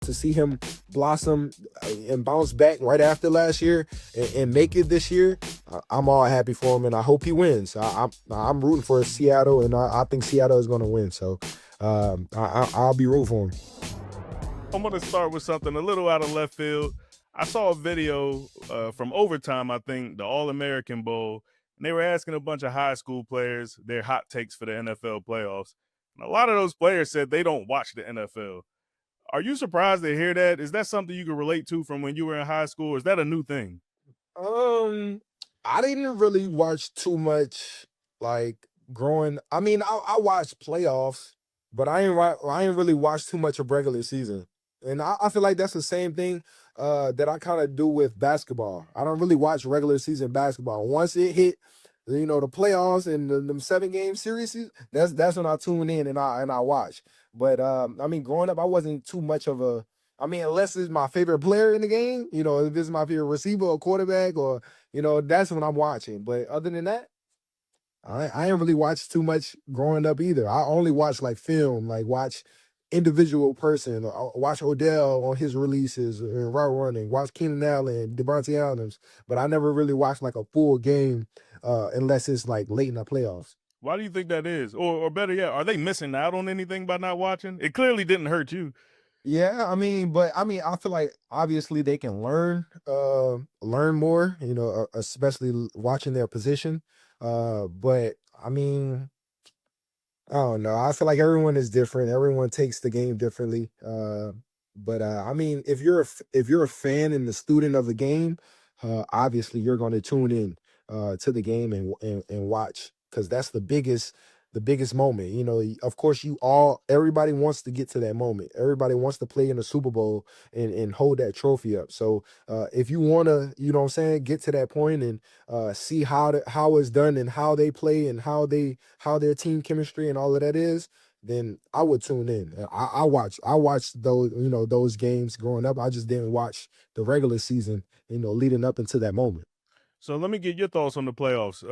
to see him blossom and bounce back right after last year and make it this year, I'm all happy for him, and I hope he wins. I'm rooting for Seattle, and I think Seattle is going to win. So I'll be rooting for him. I'm going to start with something a little out of left field. I saw a video from Overtime, I think, the All American Bowl, and they were asking a bunch of high school players their hot takes for the NFL playoffs. And a lot of those players said they don't watch the NFL. Are you surprised to hear that? Is that something you can relate to from when you were in high school? Or is that a new thing? Um, I didn't really watch too much like growing. I mean, I watched playoffs, but I ain't really watched too much of regular season. And I feel like that's the same thing that I kind of do with basketball. I don't really watch regular season basketball. Once it hit, the playoffs and them 7 game series, that's when I tune in and I watch. But I mean, growing up, I wasn't too much of a. I mean, unless it's my favorite player in the game, if it's my favorite receiver or quarterback, or that's when I'm watching. But other than that, I ain't really watched too much growing up either. I only watch like film, like watch individual person, or watch Odell on his releases and route running, watch Keenan Allen, Devontae Adams. But I never really watched like a full game unless it's like late in the playoffs. Why do you think that is? Or better yet, are they missing out on anything by not watching? It clearly didn't hurt you. Yeah, I feel like obviously they can learn more, especially watching their position. But I mean, I don't know. I feel like everyone is different. Everyone takes the game differently. But I mean, if you're a fan and the student of the game, obviously you're going to tune in to the game and watch, because that's the biggest moment. Of course, everybody wants to get to that moment. Everybody wants to play in the Super Bowl and hold that trophy up. So if you want to, what I'm saying, get to that point and see how it's done and how they play and how their team chemistry and all of that is, then I would tune in. I watched those games growing up. I just didn't watch the regular season, leading up into that moment. So let me get your thoughts on the playoffs.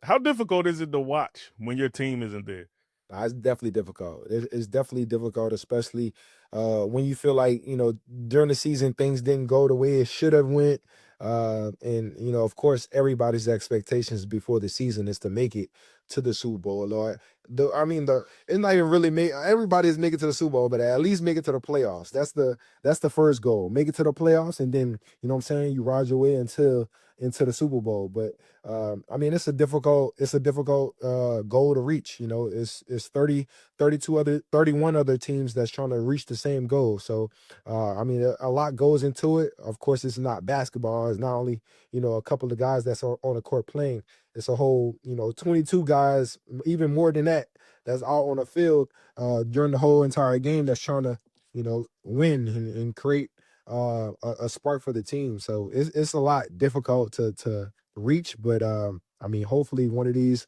How difficult is it to watch when your team isn't there? It's definitely difficult. It's definitely difficult, especially when you feel like during the season things didn't go the way it should have went. And of course, everybody's expectations before the season is to make it to the Super Bowl. Or it's not even really make everybody's make it to the Super Bowl, but at least make it to the playoffs. That's the first goal. Make it to the playoffs, and then what I'm saying, you ride your way until into the Super Bowl. But I mean, it's a difficult goal to reach. It's 31 other teams that's trying to reach the same goal. So I mean, a lot goes into it. Of course, it's not basketball. It's not only a couple of guys that's on the court playing. It's a whole 22 guys, even more than that, that's out on the field during the whole entire game, that's trying to win and create a spark for the team. So it's a lot difficult to reach, but I mean, hopefully one of these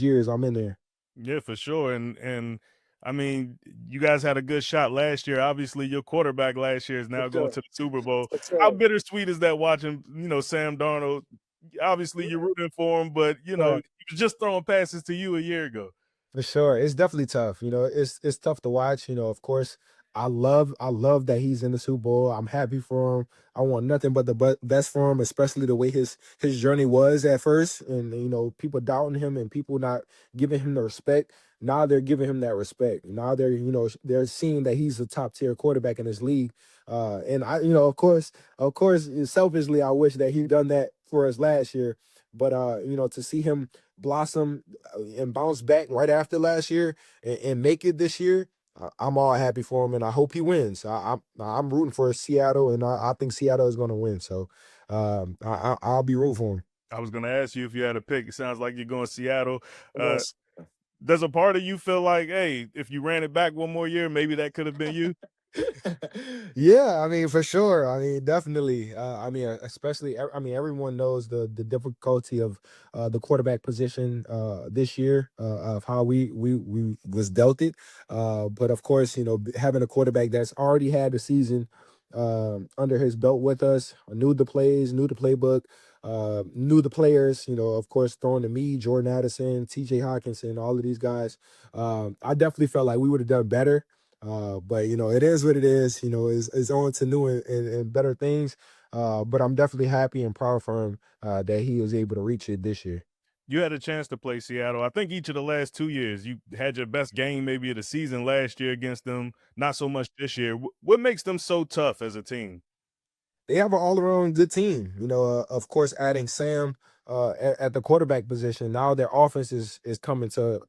years I'm in there. Yeah, for sure. And I mean, you guys had a good shot last year. Obviously, your quarterback last year is For now going sure. to the Super Bowl. For How sure. bittersweet is that watching, Sam Darnold? Obviously, you're rooting for him, but he Right. was just throwing passes to you a year ago. For sure. It's definitely tough. It's tough to watch. Of course, I love that he's in the Super Bowl. I'm happy for him. I want nothing but the best for him, especially the way his journey was at first, and people doubting him and people not giving him the respect. Now they're giving him that respect. Now they're seeing that he's a top tier quarterback in this league. And of course, selfishly, I wish that he done that for us last year. But to see him blossom and bounce back right after last year and make it this year, I'm all happy for him, and I hope he wins. I'm rooting for Seattle, and I think Seattle is going to win. So I'll be rooting for him. I was going to ask you if you had a pick. It sounds like you're going Seattle. Uh, Yes. does a part of you feel like, hey, if you ran it back one more year, maybe that could have been you? Yeah, I mean, for sure. I mean, definitely. I mean, especially. I mean, everyone knows the difficulty of the quarterback position this year, of how we was dealt it. But of course, having a quarterback that's already had the season under his belt with us, knew the plays, knew the playbook, knew the players. Of course, throwing to me, Jordan Addison, T.J. Hawkinson, all of these guys. I definitely felt like we would have done better. But it is what it is. Is on to new and better things. But I'm definitely happy and proud for him that he was able to reach it this year. You had a chance to play Seattle. I think each of the last 2 years, you had your best game maybe of the season last year against them, not so much this year. What makes them so tough as a team? They have an all around good team. Of course, adding Sam at the quarterback position, now their offense is coming to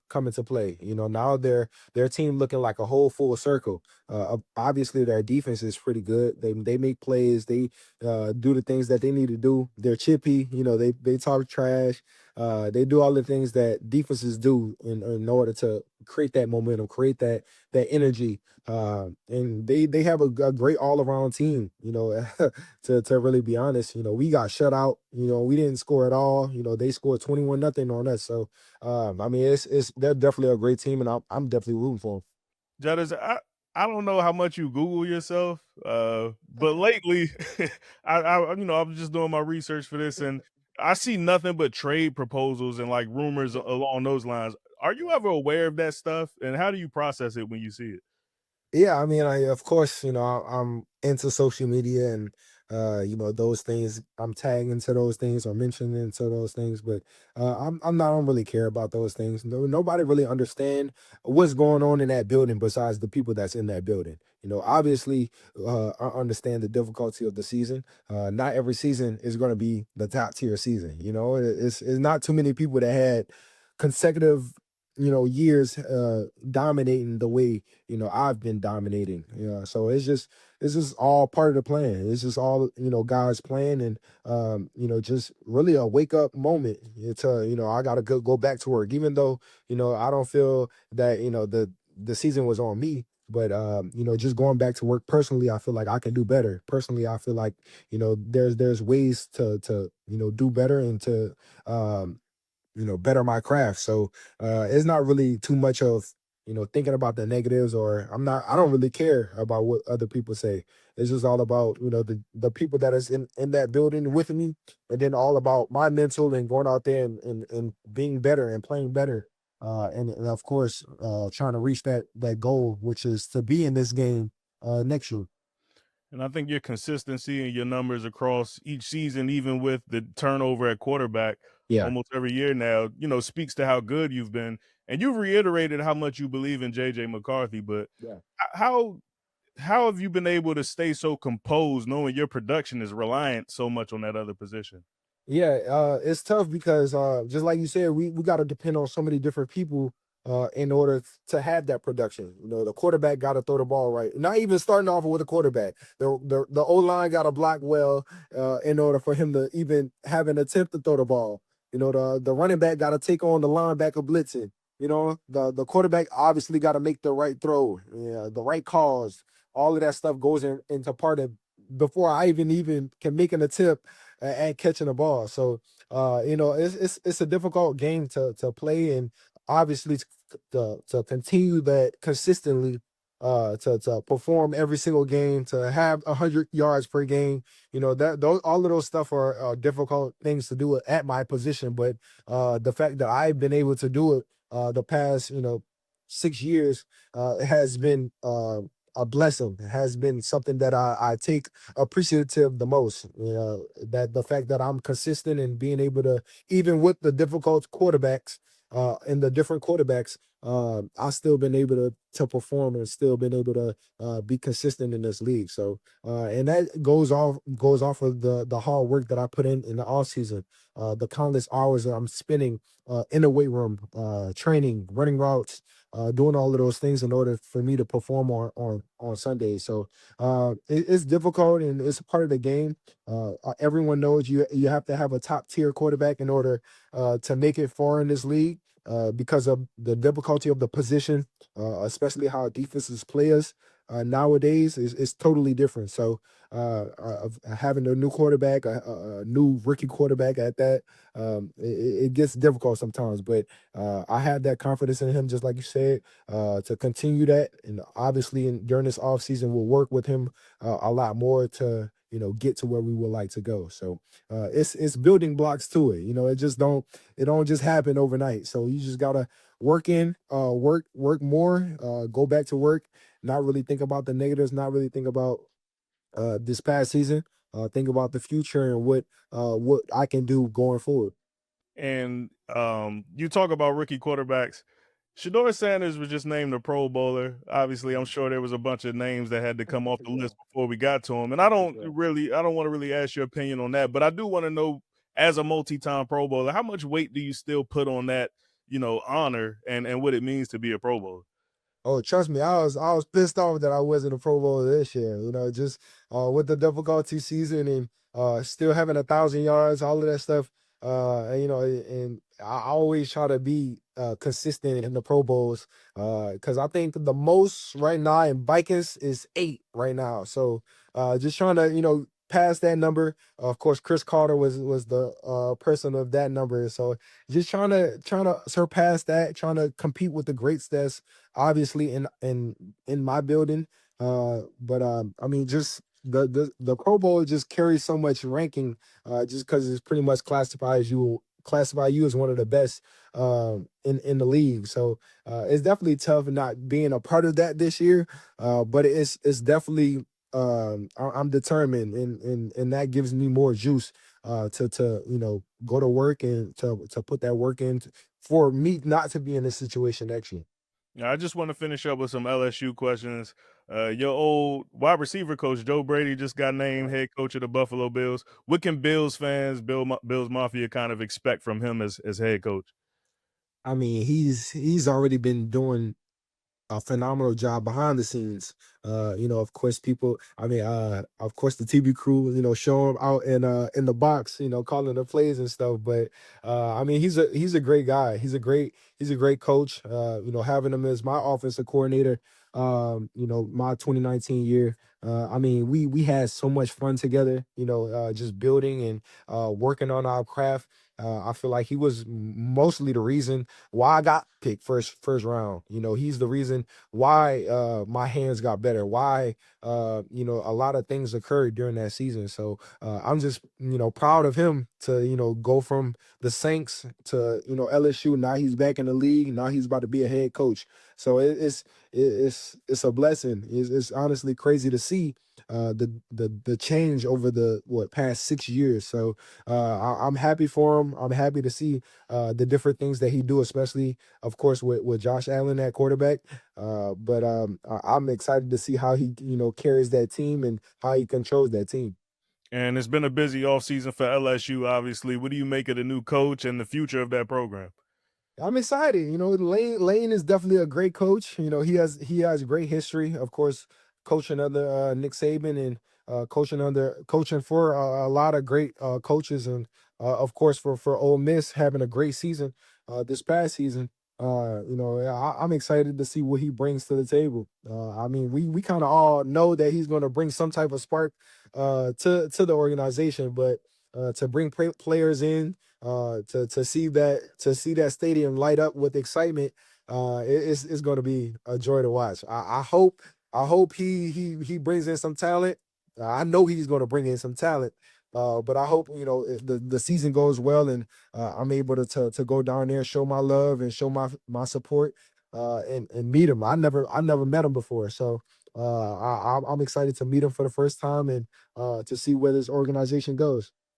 play. Now their team looking like a whole full circle. Obviously, their defense is pretty good. They make plays. They do the things that they need to do. They're chippy. They talk trash. They do all the things that defenses do in order to create that momentum, create that energy. And they have a great all around team. To really be honest. We got shut out. We didn't score at all. They scored 21-0 on us. So I mean, it's they're definitely a great team, and I'm definitely rooting for them. Judders, I don't know how much you Google yourself, but lately, I was just doing my research for this, and I see nothing but trade proposals and like rumors along those lines. Are you ever aware of that stuff, and how do you process it when you see it? Yeah, I mean, of course, I'm into social media and those things. I'm tagging into those things or mentioning into those things, but I'm not. I don't really care about those things. No, nobody really understand what's going on in that building besides the people that's in that building. Obviously, I understand the difficulty of the season. Not every season is going to be the top tier season. It's not too many people that had consecutive years dominating the way I've been dominating. So it's just all part of the plan. It's just all God's plan, and just really a wake up moment. It's I gotta go back to work, even though I don't feel that the season was on me. But just going back to work personally, I feel like I can do better. Personally, I feel like there's ways to do better and to better my craft. So it's not really too much of thinking about the negatives, or I don't really care about what other people say. It's just all about the people that is in that building with me, and then all about my mental and going out there and being better and playing better. And of course, trying to reach that goal, which is to be in this game next year. And I think your consistency and your numbers across each season, even with the turnover at quarterback Yeah. almost every year now, speaks to how good you've been. And you've reiterated how much you believe in JJ McCarthy, but Yeah. how how have you been able to stay so composed knowing your production is reliant so much on that other position? Yeah, it's tough because just like you said, we got to depend on so many different people in order to have that production. The quarterback got to throw the ball right. Not even starting off with a quarterback. The O line got to block well in order for him to even have an attempt to throw the ball. The running back got to take on the linebacker blitzing. The quarterback obviously got to make the right throw, yeah, the right calls. All of that stuff goes into part of before I even can make an attempt and catching the ball. So it's a difficult game to play, and obviously to continue that consistently, to perform every single game, to have 100 yards per game. That those all of those stuff are difficult things to do at my position. But the fact that I've been able to do it the past 6 years has been a blessing. It has been something that I take appreciative the most. That the fact that I'm consistent and being able to, even with the difficult quarterbacks and the different quarterbacks, I still been able to perform and still been able to be consistent in this league. So and that goes off of the hard work that I put in the off season, the countless hours that I'm spending in the weight room, training, running routes, doing all of those things in order for me to perform on Sundays. So it's difficult and it's a part of the game. Everyone knows you have to have a top tier quarterback in order to make it far in this league. Because of the difficulty of the position, especially how defenses play us nowadays is totally different. So having a new quarterback, a new rookie quarterback at that, it gets difficult sometimes. But I have that confidence in him, just like you said, to continue that. And obviously, during this offseason, we'll work with him a lot more to get to where we would like to go. So it's building blocks to it. It don't just happen overnight. So you just gotta work more, go back to work, not really think about the negatives, not really think about this past season. Think about the future and what I can do going forward. And you talk about rookie quarterbacks. Shador Sanders was just named a Pro Bowler. Obviously, I'm sure there was a bunch of names that had to come off For the sure. list before we got to him. And For sure. I don't want to really ask your opinion on that, but I do want to know, as a multi-time Pro Bowler, how much weight do you still put on that, honor and what it means to be a Pro Bowler? Oh, trust me, I was pissed off that I wasn't a Pro Bowler this year. Just with the difficulty season and still having 1,000 yards, all of that stuff. And I always try to be consistent in the Pro Bowls because I think the most right now in Vikings is 8 right now. So just trying to pass that number. Of course, Chris Carter was the person of that number. So just trying to surpass that, trying to compete with the greats that's obviously in my building. But I mean, just the Pro Bowl just carries so much ranking, just because it's pretty much classify you as one of the best in the league. So it's definitely tough not being a part of that this year. But it's definitely I'm determined, and that gives me more juice to go to work and to put that work in for me not to be in this situation next year. Yeah, I just want to finish up with some LSU questions. Your old wide receiver coach Joe Brady just got named Right. head coach of the Buffalo Bills. What can Bills fans, Bills Mafia, kind of expect from him as head coach? I mean, he's already been doing a phenomenal job behind the scenes. Of course, of course, the TV crew, show him out in the box, calling the plays and stuff. But I mean, he's a great guy. He's a great coach. Having him as my offensive coordinator, my 2019 year. I mean, we had so much fun together. Just building and working on our craft. I feel like he was mostly the reason why I got picked first round. He's the reason why my hands got better, why a lot of things occurred during that season. So I'm just proud of him to go from the Saints to LSU. Now he's back in the league. Now he's about to be a head coach. So it's a blessing. It's honestly crazy to see the change over the past 6 years. So I'm happy for him. I'm happy to see the different things that he do, especially of course with Josh Allen at quarterback. But I'm excited to see how he carries that team and how he controls that team. And it's been a busy offseason for LSU, obviously. What do you make of the new coach and the future of that program? I'm excited. Lane is definitely a great coach. He has great history, of course, coaching under Nick Saban and coaching for a lot of great coaches, and of course for Ole Miss having a great season this past season. I'm excited to see what he brings to the table. I mean, we kind of all know that he's going to bring some type of spark to the organization, but to bring players in to see that stadium light up with excitement, it's going to be a joy to watch. I hope he brings in some talent. I know he's going to bring in some talent. But I hope if the season goes well and I'm able to go down there, show my love and show my support, and meet him. I never met him before, so I'm excited to meet him for the first time and to see where this organization goes.